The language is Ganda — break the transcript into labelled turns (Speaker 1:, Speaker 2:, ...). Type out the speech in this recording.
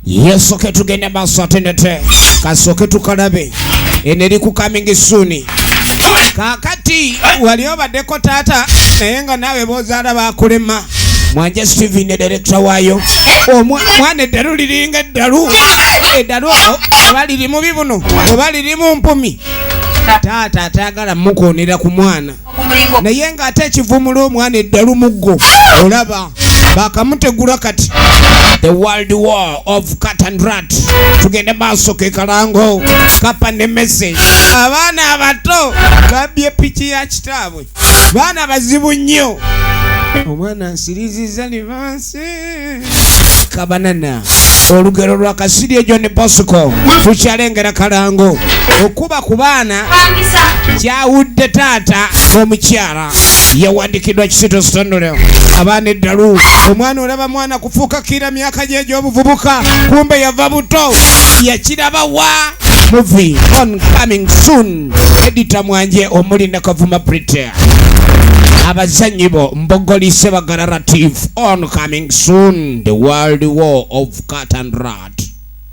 Speaker 1: yesoke tugende maaso atendete kasoke tukalabe eneri ku coming soon. Kakati wali obaddeko taata naye nga naawe boozaala bakulema. Mwanje Steven director waayo omwana eddalu liringa eddalu oba liri mu bibuno oba liri mu mpumi. Taata ataagala mukoonera ku mwana naye ng'ate ekivumula omwana eddalu muggo olaba bakamutegula kati. The World War of Cat and Rat. Tugende maaso ke kalango kapa ne message. Abaana abato babye piki ya kitaabwe, baana bazibu nnyo. Omwana nsiriziza livansi kabanana olugero lwa Kasiri ejo ne Bosco tukyalengera kalango okuba ku baana kyawudde taata omukyala yawandikiddwa Kisito Stondole. Abaana eddalu omwana olaba mwana kufuuka kira myaka gye egy'obuvubuka kumbe yava buto yakiraba wa movie on coming soon. Editor Mwanje omulinda Kavuma Prete abazanyi bo mbogolise bagararative on coming soon. The World War of Cat and Rat.